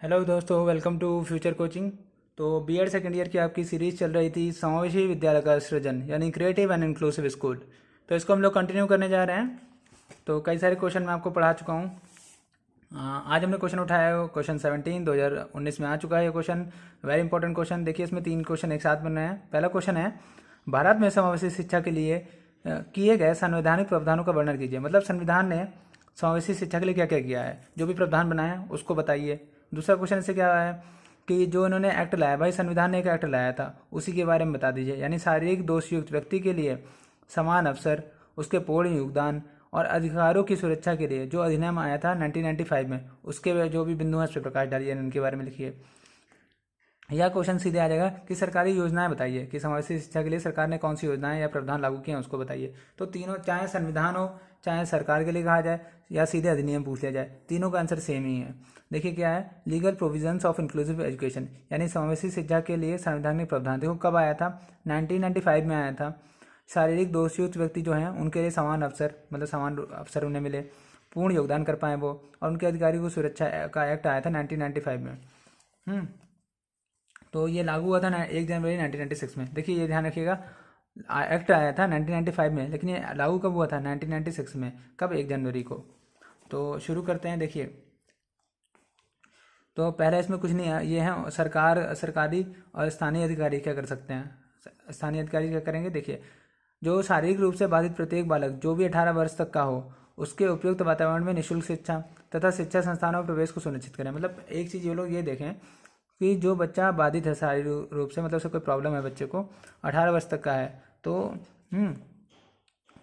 Hello दोस्तों, welcome to future coaching. तो BEd second year की आपकी सीरीज चल रही थी समावेशी विद्यालय का सृजन, यानी क्रिएटिव एंड इंक्लूसिव स्कूल। तो इसको हम लोग कंटिन्यू करने जा रहे हैं। तो कई सारे क्वेश्चन मैं आपको पढ़ा चुका हूँ। आज हमने क्वेश्चन उठाया है क्वेश्चन 17 2019 में आ चुका है ये क्वेश्चन। Very important question. देखिए, इसमें तीन क्वेश्चन एक साथ बन रहे हैं। पहला क्वेश्चन है, भारत में समावेशी शिक्षा के लिए किए गए संवैधानिक प्रावधानों का वर्णन कीजिए। मतलब संविधान ने समावेशी शिक्षा के लिए क्या क्या किया है, जो भी प्रावधान बनाया है उसको बताइए। दूसरा क्वेश्चन से क्या है कि जो इन्होंने एक्ट लाया, भाई संविधान ने एक एक्ट लाया था, उसी के बारे में बता दीजिए। यानी शारीरिक दोषयुक्त व्यक्ति के लिए समान अवसर, उसके पूर्ण योगदान और अधिकारों की सुरक्षा के लिए जो अधिनियम आया था 1995 में, उसके जो भी बिंदु हैं उस पर प्रकाश डालिए, उनके बारे में लिखिए। यह क्वेश्चन सीधे आ जाएगा कि सरकारी योजनाएं बताइए, कि समावेशी शिक्षा के लिए सरकार ने कौन सी योजनाएं या प्रावधान लागू किए हैं उसको बताइए। तो तीनों, चाहे संविधान हो, चाहे सरकार के लिए कहा जाए, या सीधे अधिनियम पूछ लिया जाए, तीनों का आंसर सेम ही है। देखिए क्या है, legal provisions of inclusive education, यानी समावेशी शिक्षा के लिए संवैधानिक प्रावधान। देखो कब आया था, 1995 में आया था। शारीरिक दोषयुक्त व्यक्ति जो हैं उनके लिए समान अवसर, मतलब समान अवसर उन्हें मिले, पूर्ण योगदान कर पाए वो, और उनके अधिकारियों को सुरक्षा का एक्ट आया था 1995 में। तो ये लागू हुआ था ना 1 जनवरी 1996 में। देखिए ये ध्यान रखिएगा, एक्ट आया था 1995 में, लेकिन ये लागू कब हुआ था, 1996 में। कब, 1 जनवरी को। तो शुरू करते हैं। देखिए, तो पहले इसमें कुछ नहीं है, ये है सरकारी और स्थानीय अधिकारी क्या कर सकते हैं। स्थानीय अधिकारी क्या करेंगे, देखिए, जो शारीरिक रूप से बाधित प्रत्येक बालक जो भी 18 वर्ष तक का हो, उसके उपयुक्त वातावरण में निःशुल्क शिक्षा तथा शिक्षा संस्थानों में प्रवेश को सुनिश्चित करें। मतलब एक चीज़ ये लोग ये देखें कि जो बच्चा बाधित है शारीरिक रूप से, मतलब उसे कोई प्रॉब्लम है बच्चे को, 18 वर्ष तक का है, तो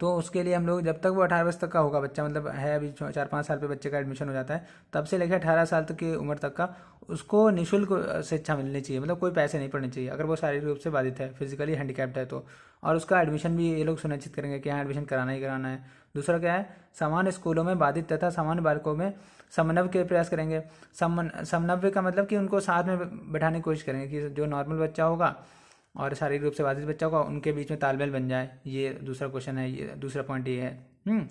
तो उसके लिए हम लोग, जब तक वो 18 वर्ष तक का होगा बच्चा, मतलब है अभी 4-5 साल पे बच्चे का एडमिशन हो जाता है, तब से लेकर 18 साल तक की उम्र तक का उसको निःशुल्क शिक्षा मिलनी चाहिए। मतलब कोई पैसे नहीं पड़ने चाहिए, अगर वो शारीरिक रूप से बाधित है, फिजिकली हैंडीकैप्ड है तो। और उसका एडमिशन भी ये लोग सुनिश्चित करेंगे कि हाँ एडमिशन कराना ही कराना है। दूसरा क्या है, समान स्कूलों में बाधित तथा सामान्य बालकों में समन्वय के प्रयास करेंगे। समन्वय का मतलब कि उनको साथ में बैठाने की कोशिश करेंगे, कि जो नॉर्मल बच्चा होगा और शारीरिक रूप से बाधित बच्चा होगा, उनके बीच में तालमेल बन जाए। ये दूसरा क्वेश्चन है, ये दूसरा पॉइंट ये है।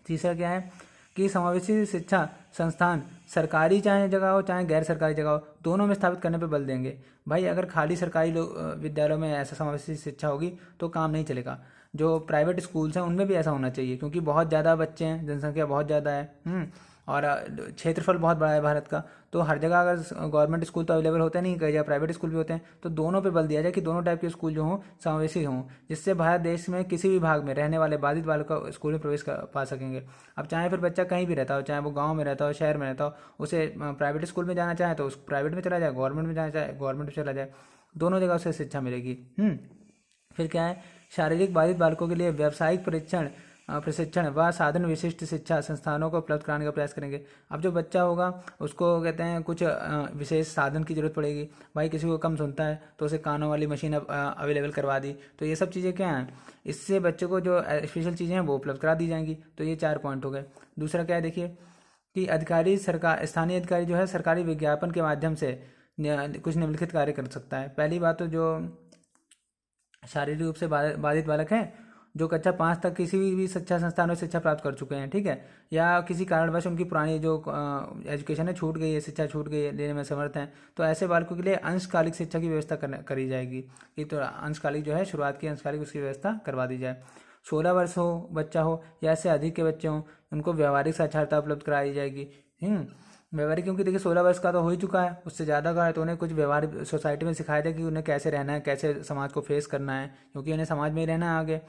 तीसरा क्या है कि समावेशी शिक्षा संस्थान सरकारी चाहे जगह हो चाहे गैर सरकारी जगह हो, दोनों में स्थापित करने पर बल देंगे। भाई अगर खाली सरकारी विद्यालयों में ऐसा समावेशी शिक्षा होगी तो काम नहीं चलेगा। जो प्राइवेट स्कूल्स हैं उनमें भी ऐसा होना चाहिए, क्योंकि बहुत ज़्यादा बच्चे हैं, जनसंख्या बहुत ज़्यादा है। और क्षेत्रफल बहुत बड़ा है भारत का। तो हर जगह अगर गवर्नमेंट स्कूल तो अवेलेबल होते नहीं, कई जगह प्राइवेट स्कूल भी होते हैं, तो दोनों पे बल दिया जाए कि दोनों टाइप के स्कूल जो हों समावेशी हों, जिससे भारत देश में किसी भी भाग में रहने वाले बाधित बालक का स्कूल में प्रवेश कर पा सकेंगे। अब चाहे फिर बच्चा कहीं भी रहता हो, चाहे वो गाँव में रहता हो, शहर में रहता हो, उसे प्राइवेट स्कूल में जाना चाहे तो उस प्राइवेट में चला जाए, गवर्नमेंट में जाना चाहे गवर्नमेंट में चला जाए, दोनों जगह उसे शिक्षा मिलेगी। फिर क्या है, शारीरिक बाधित बालकों के लिए व्यावसायिक प्रशिक्षण व साधन विशिष्ट शिक्षा संस्थानों को उपलब्ध कराने का प्रयास करेंगे। अब जो बच्चा होगा उसको कहते हैं कुछ विशेष साधन की जरूरत पड़ेगी। भाई किसी को कम सुनता है तो उसे कानों वाली मशीन अवेलेबल करवा दी। तो ये सब चीज़ें क्या हैं, इससे बच्चे को जो स्पेशल चीज़ें हैं वो उपलब्ध करा दी जाएंगी। तो ये 4 पॉइंट हो गए। दूसरा क्या है, देखिए कि अधिकारी सरकार स्थानीय अधिकारी जो है सरकारी विज्ञापन के माध्यम से कुछ निम्नलिखित कार्य कर सकता है। पहली बात तो जो शारीरिक रूप से बाधित बालक हैं, जो कक्षा 5 तक किसी भी शिक्षा संस्थान में शिक्षा प्राप्त कर चुके हैं, ठीक है, या किसी कारणवश उनकी पुरानी जो एजुकेशन है छूट गई है, शिक्षा छूट गई है, लेने में समर्थ हैं, तो ऐसे बालकों के लिए अंशकालिक शिक्षा की व्यवस्था करी जाएगी। कि तो अंशकालिक जो है, शुरुआत की अंशकालिक, उसकी व्यवस्था करवा दी जाए। 16 वर्ष हो बच्चा हो या इससे अधिक के बच्चे हों, उनको व्यवहारिक साक्षरता उपलब्ध कराई जाएगी। व्यवहारिक, क्योंकि देखिए 16 वर्ष का तो हो ही चुका है, उससे ज़्यादा का है तो उन्हें कुछ व्यवहार सोसाइटी में सिखाया जाए कि उन्हें कैसे रहना है, कैसे समाज को फेस करना है, क्योंकि उन्हें समाज में ही रहना है आगे।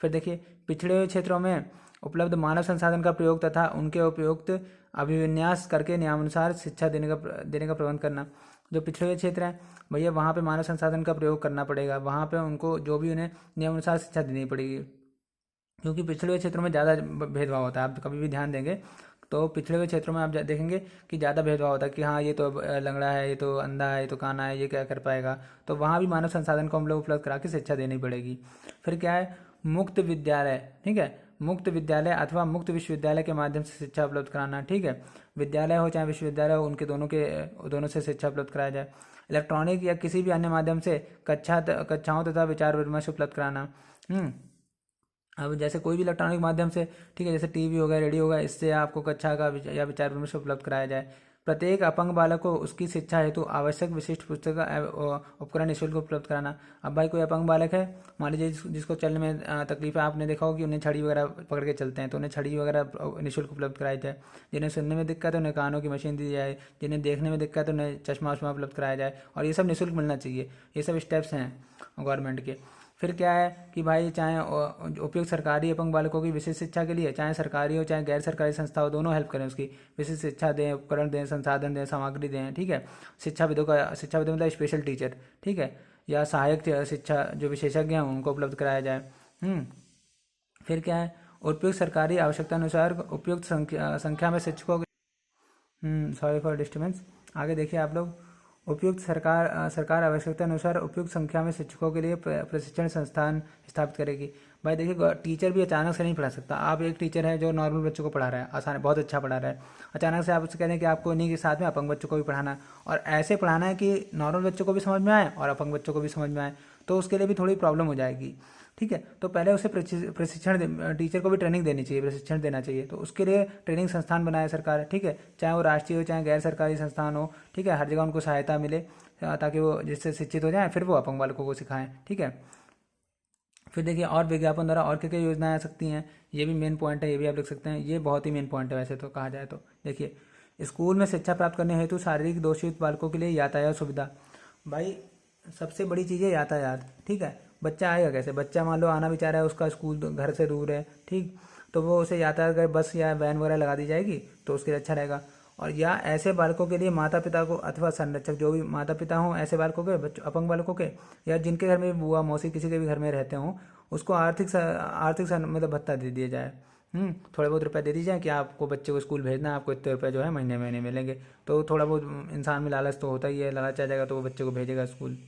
फिर देखिए, पिछड़े हुए क्षेत्रों में उपलब्ध मानव संसाधन का प्रयोग तथा उनके उपयुक्त अभिविन्यास करके नियमानुसार शिक्षा देने का प्रबंध करना। जो पिछड़े हुए क्षेत्र हैं भैया, वहाँ पे मानव संसाधन का प्रयोग करना पड़ेगा, वहाँ पे उनको जो भी उन्हें नियमानुसार शिक्षा देनी पड़ेगी, क्योंकि पिछड़े हुए क्षेत्रों में ज़्यादा भेदभाव होता है। आप कभी भी ध्यान देंगे तो पिछड़े हुए क्षेत्रों में आप देखेंगे कि ज़्यादा भेदभाव होता है, कि हाँ ये तो लंगड़ा है, ये तो अंधा है, ये तो काना है, ये क्या कर पाएगा। तो वहाँ भी मानव संसाधन को हम लोग उपलब्ध करा के शिक्षा देनी पड़ेगी। फिर क्या है, मुक्त विद्यालय, ठीक है, मुक्त विद्यालय अथवा मुक्त विश्वविद्यालय के माध्यम से शिक्षा उपलब्ध कराना, ठीक है, विद्यालय हो चाहे विश्वविद्यालय हो, उनके दोनों से शिक्षा उपलब्ध कराया जाए। इलेक्ट्रॉनिक या किसी भी अन्य माध्यम से कक्षाओं तथा विचार विमर्श उपलब्ध कराना। अब जैसे कोई भी इलेक्ट्रॉनिक माध्यम से, ठीक है, जैसे टीवी हो गया, रेडियो हो गया, इससे आपको कक्षा का या विचार विमर्श उपलब्ध कराया जाए। प्रत्येक अपंग बालक को उसकी शिक्षा हेतु आवश्यक विशिष्ट पुस्तक उपकरण निःशुल्क उपलब्ध कराना। अब भाई कोई अपंग बालक है, मान लीजिए जिसको चलने में तकलीफ है, आपने देखा हो कि उन्हें छड़ी वगैरह पकड़ के चलते हैं, तो उन्हें छड़ी वगैरह निःशुल्क उपलब्ध कराई जाए। जिन्हें सुनने में दिक्कत है उन्हें कानों की मशीन दी जाए, जिन्हें देखने में दिक्कत है उन्हें चश्मा वश्मा उपलब्ध कराया जाए, और ये सब निःशुल्क मिलना चाहिए। ये सब स्टेप्स हैं गवर्नमेंट के। फिर क्या है कि भाई चाहे उपयुक्त सरकारी अपंग बालकों की विशेष शिक्षा के लिए, चाहे सरकारी हो चाहे गैर सरकारी संस्था हो, दोनों हेल्प करें उसकी, विशेष शिक्षा दें, उपकरण दें, संसाधन दें, सामग्री दें, ठीक है। शिक्षाविदों मतलब स्पेशल टीचर, ठीक है, या सहायक शिक्षा जो विशेषज्ञ हैं उनको उपलब्ध कराया जाए। फिर क्या है, उपयुक्त सरकारी आवश्यकता अनुसार उपयुक्त संख्या में शिक्षकों सॉरी फॉर डिस्टर्बेंस। आगे देखिए आप लोग, उपयुक्त सरकार आवश्यकता अनुसार उपयुक्त संख्या में शिक्षकों के लिए प्रशिक्षण संस्थान स्थापित करेगी। भाई देखिए, टीचर भी अचानक से नहीं पढ़ा सकता। आप एक टीचर है जो नॉर्मल बच्चों को पढ़ा रहा है, आसान बहुत अच्छा पढ़ा रहा है, अचानक से आप उससे कह रहे हैं कि आपको इन्हीं के साथ में अपंग बच्चों को भी पढ़ाना, और ऐसे पढ़ाना है कि नॉर्मल बच्चों को भी समझ में आए और अपंग बच्चों को भी समझ में आए, तो उसके लिए भी थोड़ी प्रॉब्लम हो जाएगी, ठीक है। तो पहले उसे प्रशिक्षण, टीचर को भी ट्रेनिंग देनी चाहिए, प्रशिक्षण देना चाहिए, तो उसके लिए ट्रेनिंग संस्थान बनाए सरकार, ठीक है, चाहे वो राष्ट्रीय हो चाहे गैर सरकारी संस्थान हो, ठीक है, हर जगह उनको सहायता मिले ताकि वो जिससे शिक्षित हो जाए, फिर वो अपंग बालकों को सिखाएं, ठीक है। फिर देखिए, और विज्ञापन द्वारा और क्या क्या योजनाएं आ सकती हैं, ये भी मेन पॉइंट है, ये भी आप लिख सकते हैं, ये बहुत ही मेन पॉइंट है वैसे तो कहा जाए तो। देखिए, स्कूल में शिक्षा प्राप्त करने हेतु शारीरिक दोषयुक्त बालकों के लिए यातायात सुविधा। भाई सबसे बड़ी चीज़ है यातायात, ठीक है। बच्चा आएगा कैसे, बच्चा मान लो आना भी चाह रहा है, उसका स्कूल घर से दूर है, ठीक, तो वो उसे यातायात कर बस या वैन वगैरह लगा दी जाएगी तो उसके लिए अच्छा रहेगा। और या ऐसे बालकों के लिए माता पिता को अथवा संरक्षक, जो भी माता पिता हों ऐसे बालकों के, बच्चों अपंग बालकों के, या जिनके घर में बुआ मौसी किसी के भी घर में रहते हों, उसको आर्थिक मतलब भत्ता दे दिया जाए। थोड़े बहुत रुपए दे दीजिए कि आपको बच्चे को स्कूल भेजना है, आपको इतने रुपए जो है महीने महीने मिलेंगे, तो थोड़ा बहुत इंसान में लालच तो होता ही है, लालच आ जाएगा तो वो बच्चे को भेजेगा स्कूल।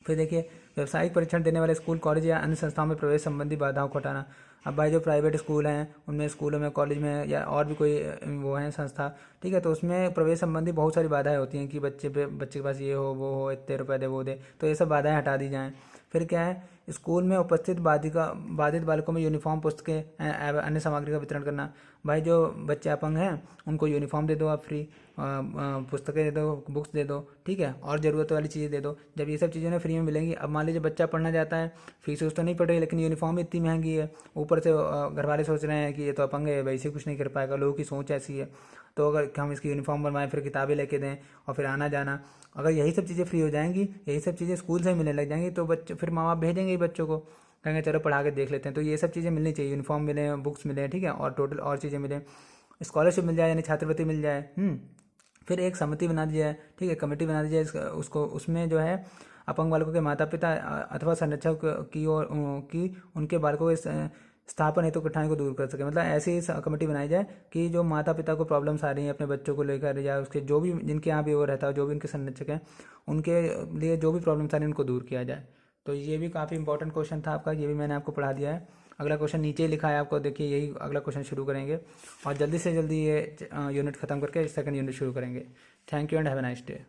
फिर देखिए, व्यावसायिक परीक्षण देने वाले स्कूल कॉलेज या अन्य संस्थाओं में प्रवेश संबंधी बाधाओं को हटाना। अब भाई जो प्राइवेट स्कूल हैं उनमें, स्कूलों में, कॉलेज में, या और भी कोई वो हैं संस्था, ठीक है, तो उसमें प्रवेश संबंधी बहुत सारी बाधाएं होती हैं कि बच्चे के पास ये हो वो हो, इतने रुपए दे वो दे, तो ये सब बाधाएं हटा दी जाएँ। फिर क्या है, स्कूल में उपस्थित बाधित बालकों में यूनिफॉर्म, पुस्तकें अन्य सामग्री का वितरण करना। भाई जो बच्चे अपंग हैं उनको यूनिफॉर्म दे दो आप फ्री, पुस्तकें दे दो, बुक्स दे दो, ठीक है, और ज़रूरत वाली चीज़ें दे दो। जब ये सब चीज़ें ना फ्री में मिलेंगी, अब मान लीजिए बच्चा पढ़ना चाहता है, फीस तो नहीं पड़ रही, लेकिन यूनिफॉर्म इतनी महंगी है, ऊपर से घर वाले सोच रहे हैं कि ये तो अपंग है, वैसे कुछ नहीं कर पाएगा, लोगों की सोच ऐसी है, तो अगर हम इसकी यूनिफॉर्म बनवाएं, फिर किताबें लेके दें, और फिर आना जाना, अगर यही सब चीज़ें फ्री हो जाएंगी, यही सब चीज़ें स्कूल से मिलने लग जाएंगी, तो बच्चे फिर माँ बाप भेजेंगे ही बच्चों को, कहेंगे चलो पढ़ा के देख लेते हैं। तो ये सब चीज़ें मिलनी चाहिए, यूनिफॉर्म मिले, बुक्स मिले, ठीक है, और टोटल और चीज़ें मिले, स्कॉलरशिप मिल जाए यानी छात्रवृत्ति मिल जाए। फिर एक समिति बना दी जाए, ठीक है, कमेटी बना दी जाए, उसको उसमें जो है अपंग बालकों के माता पिता अथवा संरक्षक की उनके बालकों के स्थापन हेतु कठिनाई को दूर कर सके। मतलब ऐसी कमेटी बनाई जाए कि जो माता पिता को प्रॉब्लम्स आ रही हैं अपने बच्चों को लेकर, या उसके जो भी जिनके यहाँ भी वो रहता है, जो भी उनके संरक्षक हैं, उनके लिए जो भी प्रॉब्लम्स आ रही हैं उनको दूर किया जाए। तो ये भी काफ़ी इंपॉर्टेंट क्वेश्चन था आपका, ये भी मैंने आपको पढ़ा दिया है। अगला क्वेश्चन नीचे ही लिखा है आपको, देखिए यही अगला क्वेश्चन शुरू करेंगे, और जल्दी से जल्दी ये यूनिट ख़त्म करके सेकंड यूनिट शुरू करेंगे। Thank you and have a nice day.